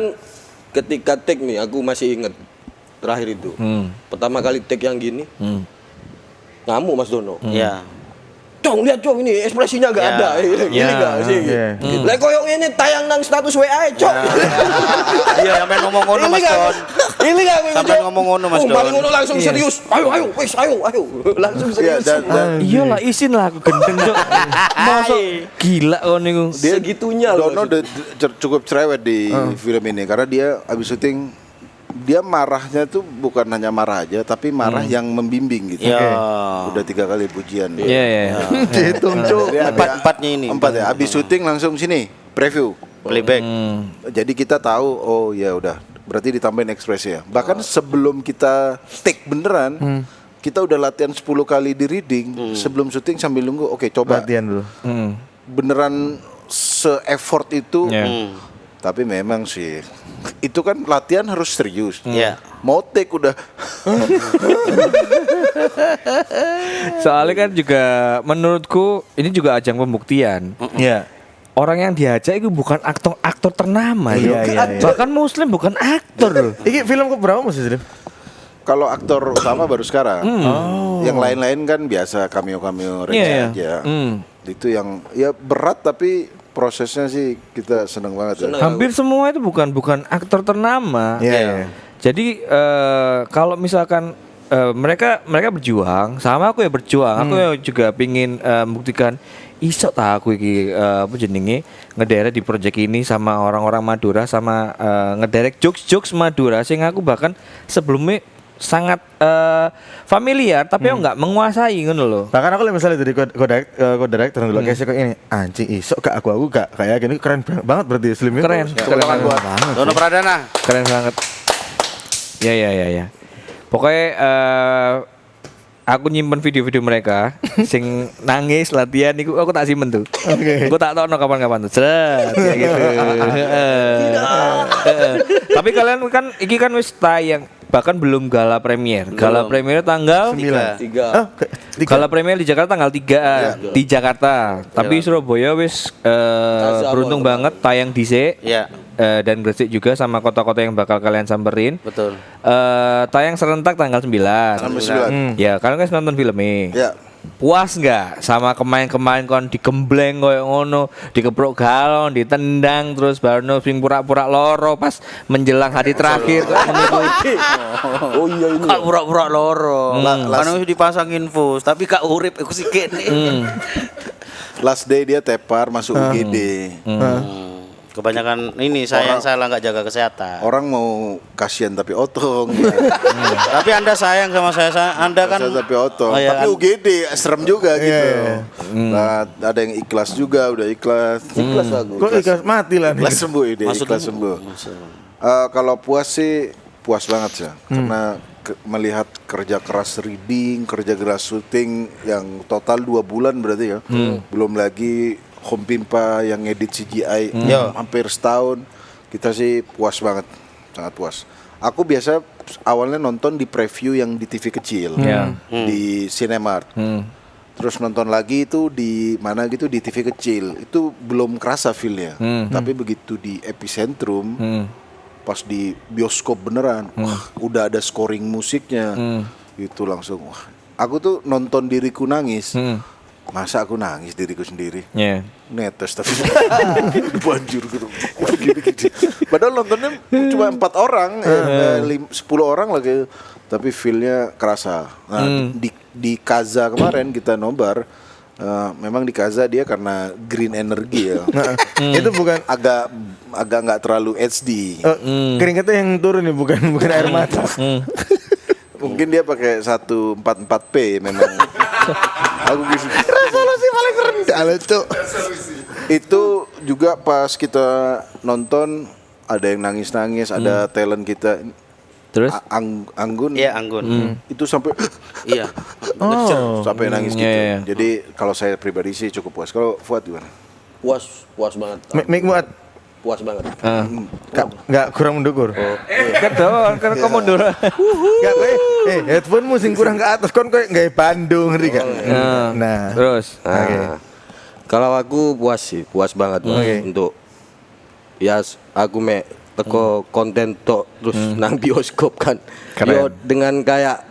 ketika take nih, aku masih inget terakhir itu. Pertama kali take yang gini, ngamuk Mas Dono. Ya. Cong, lihat Cong, ini ekspresinya nggak Ya. ada. Gini Ya. nggak sih? Ya. Lah koyong ini tayang nang status WA Cong. Iya, sampai ngomong ngono Ini Mas nggak- Don. Ini nggak Sampai ngomong ngono, Mas Don. Balik ngono langsung serius. Ayo, wis, ayo. Langsung Iya, serius. dan Iyalah isin lah aku gendeng Cok. Masa gila kau niku. dia Segitunya loh. Dono cukup cerewet di film ini karena dia habis syuting dia marahnya tuh bukan hanya marah aja tapi marah yang membimbing gitu. Ya. Udah 3 kali pujian. Iya iya. Dihitung cok. Dia Empat-empatnya ini. 4 ya. Habis syuting langsung sini preview. Playback. Jadi kita tahu oh ya udah berarti ditambahin ekspresi ya. Bahkan sebelum kita take beneran kita udah latihan 10 kali di reading sebelum syuting sambil nunggu oke coba Latihan dulu. beneran se-effort itu. Iya. Tapi memang sih itu kan latihan harus serius. Iya. Mau take udah Soalnya kan juga menurutku ini juga ajang pembuktian. Iya. Orang yang diajak itu bukan aktor ternama Iya, ya. iya, iya. Bahkan muslim bukan aktor loh. Iki film ke berapa Mas Yusril? kalau aktor utama baru sekarang. Yang lain-lain kan biasa cameo-cameo receh Iya, iya. aja. Hmm. Itu yang ya berat tapi prosesnya sih kita seneng banget ya. Hampir semua itu bukan aktor ternama. Iya, iya. Jadi kalau misalkan mereka berjuang sama aku ya berjuang, aku ya juga pingin membuktikan iso tak aku iki apa jenenge ngederek di project ini sama orang-orang Madura sama ngederek jokes Madura sing aku bahkan sebelumnya sangat familiar tapi aku nggak menguasai ngono loh. Bahkan aku lihat misalnya dari Kodak terus dulu kayak ini anjing iso gak aku gak kayak gini keren banget berarti Slim itu. Keren. Keren banget. Dono Pradana. Keren banget. Ya. Pokoknya aku nyimpen video-video mereka sing nangis latihan iku aku tak simpen tuh. Oke. Aku tak tahu kapan-kapan tuh. Seret kayak gitu. Tapi kalian kan iki kan wis tayang bahkan belum gala premier. Gala premier tanggal 9. 3. Gala premier di Jakarta tanggal 3 di Jakarta. Tapi Surabaya wis beruntung banget tayang dhisik. Iya. Dan Gresik juga sama kota-kota yang bakal kalian samperin. Betul. Tayang serentak tanggal 9. Sampai 9. Ya, kalian kan nonton filmnya. Ya. Puas nggak sama kemarin kon digembleng koyo ngono, dikeprok galon, ditendang terus baru sing pura-pura loro pas menjelang hari terakhir. Oh iya ini. Kak pura-pura loro. Kan wis dipasang infus, tapi kak urip iku sikit nih. Last day dia tepar masuk UGD. Kebanyakan ini sayang salah nggak jaga kesehatan. Orang mau kasihan tapi otong. Tapi Anda sayang sama saya, Anda kan Kasihan tapi otong. Oh, iya Tapi kan? UGD serem juga gitu. Nah, ada yang ikhlas juga, udah ikhlas. Ikhlas aku. Kok ikhlas mati lah nih. Ikhlas sembuh ini, Masuk ikhlas sembuh. Kalau puas sih puas banget ya. Karena melihat kerja keras reading, kerja keras syuting yang total 2 bulan berarti ya. Belum lagi Home Pimpa yang ngedit CGI hampir setahun. Kita sih puas banget, sangat puas. Aku biasa awalnya nonton di preview yang di TV kecil, di Cinemark. Terus nonton lagi itu di mana gitu di TV kecil. Itu belum kerasa feel-nya. Tapi begitu di Epicentrum, pas di bioskop beneran, wah, udah ada scoring musiknya. Itu langsung wah. Aku tuh nonton diriku nangis. Masa aku nangis diriku sendiri? Netes tapi banjur gitu. Gini. Padahal nontonnya cuma 4 orang, 10 orang lagi. Tapi feel-nya kerasa. Nah, di Kaza kemarin kita nobar, memang di Kaza dia karena green energy ya. Itu bukan agak nggak terlalu HD. keringetnya yang turun nih, bukan air mata. Mungkin dia pakai 144p memang. Aku gitu. Resolusi paling rendah loh, Cuk. Itu juga pas kita nonton ada yang nangis-nangis, ada talent kita. Terus? Anggun. Iya, Anggun. Itu sampai Iya. sampai nangis gitu. Iya. Jadi kalau saya pribadi sih cukup puas. Kalau Fuad gimana? Puas banget. Mik muat. Puas banget. Nggak kurang mendukur. Kedor, kan kamu mundur. Nggak headphone sing kurang ke atas kon kayak nggak Bandung ngerti kan. Nah, Terus. Kalau aku puas banget untuk ya aku teko konten tok terus nang bioskop kan. Keren. Yo dengan kayak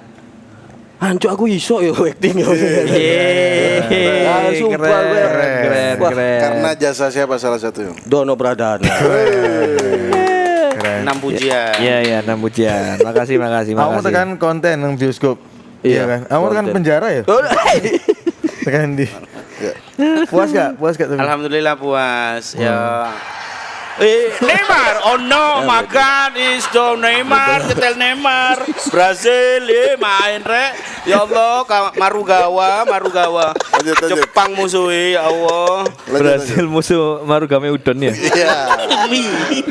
anjuk aku iso yo acting yo. Sumpah gue. Keren. Karena jasa siapa salah satu? Dono Pradana. 6 pujian. Iya, 6 pujian. Makasih. kamu tekan konten yang bioskop. Iya kan? Kamu tekan konten. penjara ya? Tekan di. Puas gak? Tapi? Alhamdulillah puas. Ya. Neymar, oh no, my God, is the Neymar, ketel Neymar, Brazil, main rek, ya Allah, Marugawa, Lanjut. Jepang musuhi, ya Allah, Brasil musuh Marugame Udon ya. Iya.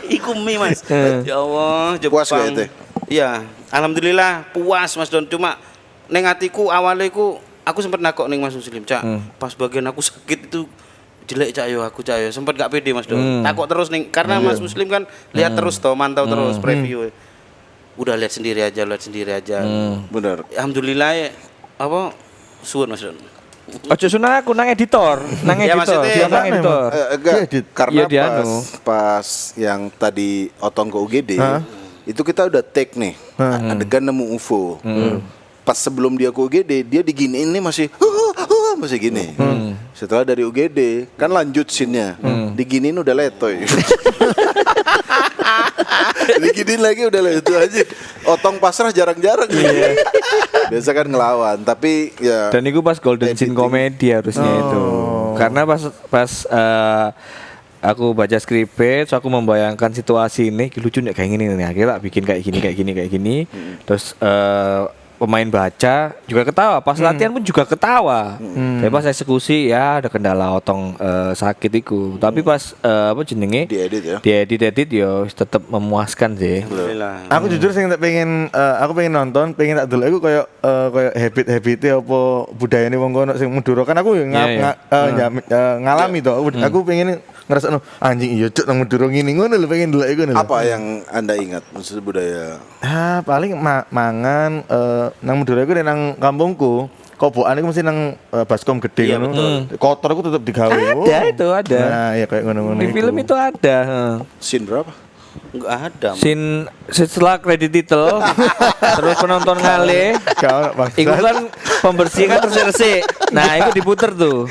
iku mie mas, ya Allah, Jepang. Puas gak itu? Iya, alhamdulillah puas mas Don, cuma neng hatiku awalnya aku sempat nakok neng Mas Muslim, Cak, pas bagian aku sakit itu. Jelek Cak yo aku Cak yo sempat gak pede Mas Don. Takut terus nih karena Mas Muslim kan lihat terus toh, mantau terus preview. Udah lihat sendiri aja. Benar. Alhamdulillah ya, apa suwun Mas Don. Ojo sunah aku nang editor, Ya, maksudnya Dia nang editor. Enggak, karena Iya, dia pas yang tadi Otong ke UGD, itu kita udah take nih, adegan nemu UFO. Pas sebelum dia ke UGD, dia diginiin nih masih gini. Setelah dari UGD, kan lanjut scene-nya, diginiin udah letoy. Diginiin lagi udah leto aja. Otong pasrah jarang-jarang. Biasa kan ngelawan, tapi ya. Dan itu pas golden scene komedi harusnya itu. Karena pas aku baca skripnya, so aku membayangkan situasi ini lucu nih kayak gini nih. Akhirnya bikin kayak gini. Terus pemain baca juga ketawa, pas latihan pun juga ketawa. Tapi pas eksekusi ya ada kendala Otong sakit iku. Tapi pas diedit ya tetap memuaskan sih. Alhamdulillah. Aku jujur sing tak pengen nonton, pengen tak delok iku kayak habit-habite apa budayane wong kono sing Madura kan aku ngalami to. Aku pengen ngerasa anjing iya cuk nang Madura ngene ngono lho pengen delok iku. Apa yang Anda ingat maksud budaya? Paling mangan nang Madura iku nang kampungku. Kobokan iku mesti nang baskom gede Iya, ngono. Kotor iku tetep digawe. Itu ada. Nah, ya kayak ngono-ngono. Di film itu ada. Scene berapa? Enggak ada. Scene setelah kredit title terus penonton ngalih. Itu kan pembersihan terus resik. Nah, itu diputer tuh.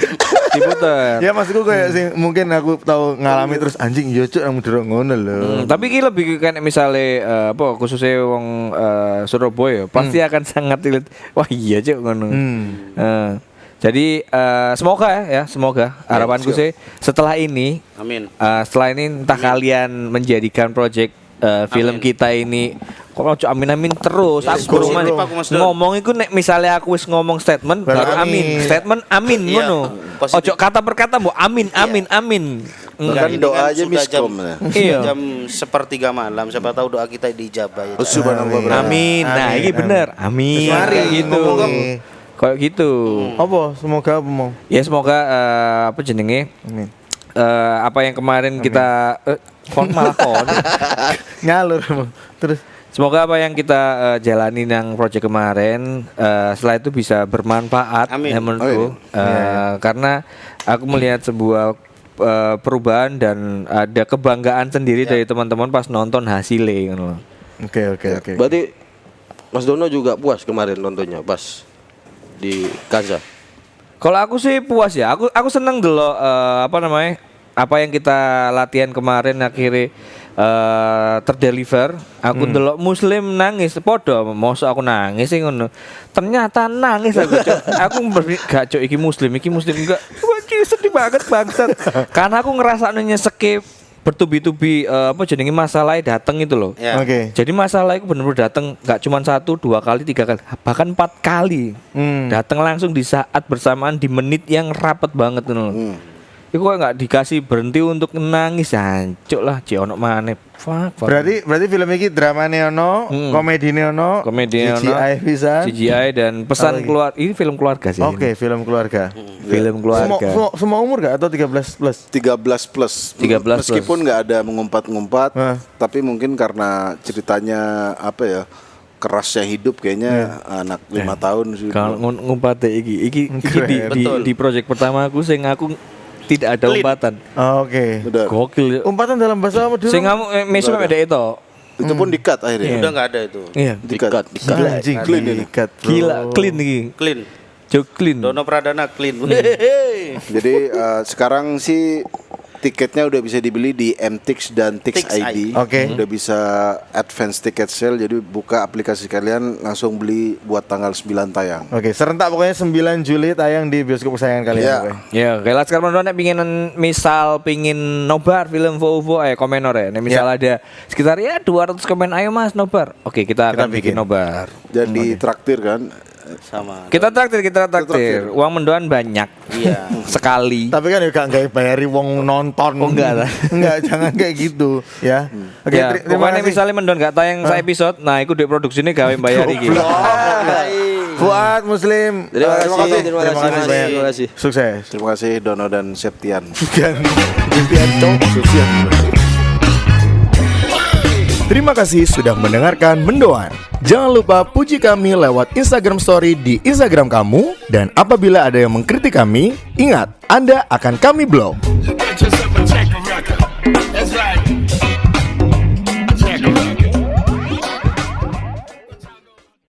Diputer. Ya maksudku kayak sing mungkin aku tahu ngalami terus anjing iya cuk nang Madura ngono lho. Tapi iki lebih kan misalnya khususnya wong Surabaya pasti akan sangat relate. Wah iya cuk ngono. Jadi semoga harapanku sih setelah ini Amin. Setelah ini entah kalian menjadikan project film kita ini kok ojo amin terus. Aku positif aku, Mas Don. ngomong iku nek misalnya aku wis ngomong statement baru amin. Statement amin Iya, ngono. positif. Ojo kata per kata mbok amin. Kan Ini doa aja sudah miskom. Iya. jam 1:30 malam, siapa tahu doa kita dijabah ya. Subhanallah. Amin. Nah, ini bener. Amin. Mari Kayak gitu. Kayak gitu. Apa? Semoga apa mau? Ya semoga apa jenenge? Amin. Apa yang kemarin kita malah kon Ngalur emang. Terus Semoga apa yang kita jalani yang project kemarin setelah itu bisa bermanfaat Amin. ya menurutku. Karena aku melihat sebuah perubahan dan ada kebanggaan sendiri dari teman-teman pas nonton hasilnya gitu loh. Oke. Berarti Mas Dono juga puas kemarin nontonnya pas di Kaza. Kalau aku sih puas ya. Aku seneng dulu apa yang kita latihan kemarin akhirnya terdeliver. Aku ndelok Muslim nangis podo, mosok aku nangis sih ngono. Ternyata nangis aku. Cuk. Aku gak cuk iki Muslim enggak. Wah, sedih banget bangsat. Karena aku ngerasane nyeseke bertubi-tubi jenenge masalahnya dateng itu loh. Ya. Oke. Jadi masalah itu benar-benar datang nggak cuma 1, 2 kali, 3 kali, bahkan 4 kali. Datang langsung di saat bersamaan di menit yang rapet banget tuh. Iku kok nggak dikasih berhenti untuk nangis, hancur lah, ono maneh. Fuck. Berarti film ini dramane ono, komedine ono, CGI bisa. CGI dan pesan keluar. Ini film keluarga sih. Oke, film keluarga. Film keluarga. Semua umur gak atau 13 plus? 13 plus. 13 Meskipun nggak ada mengumpat-ngumpat, tapi mungkin karena ceritanya apa ya? Kerasnya hidup kayaknya anak 5 tahun sih. Kalau ngumpate iki di project pertama aku sing aku tidak ada umpatan. Oke. Benar. Gokil. Umpatan dalam bahasa Madura. Sing kamu mesum ada itu. Itu pun di-cut akhirnya. Udah nggak ada itu. Iya. Di-cut. Gila, anjing. Clean ini. Diikat, bro. Gila, clean iki. Clean. Jok clean. Dono Pradana clean. Jadi sekarang sih tiketnya udah bisa dibeli di MTix dan Tix Tix ID. Oke. Udah bisa advance ticket sale, jadi buka aplikasi kalian langsung beli buat tanggal 9 tayang. Oke, serentak pokoknya 9 Juli tayang di bioskop kesayangan kalian. Iya. Oke. Ya, kayak lah sekarang nek pingin nobar film Vovo komen ore. Nek misal ada sekitar 200 komen, ayo Mas nobar. Oke, kita akan bikin nobar. Jadi traktir kan. Sama. Kita traktir. Uang mendoan banyak. Iya. Sekali. Tapi kan juga nggak bayari wong nonton. Oh, enggak lah. Enggak, jangan kayak gitu ya. Oke, Ya, terima pokoknya kasih. misalnya mendoan gak tayang sa episode, nah itu di produksi ini gawe bayar iki. Fuad Muslim. Terima kasih, banyak. terima kasih. Sukses. Terima kasih Dono dan Septian. Terima kasih sudah mendengarkan Mendoan. Jangan lupa puji kami lewat Instagram Story di Instagram kamu. Dan apabila ada yang mengkritik kami, ingat, Anda akan kami blok.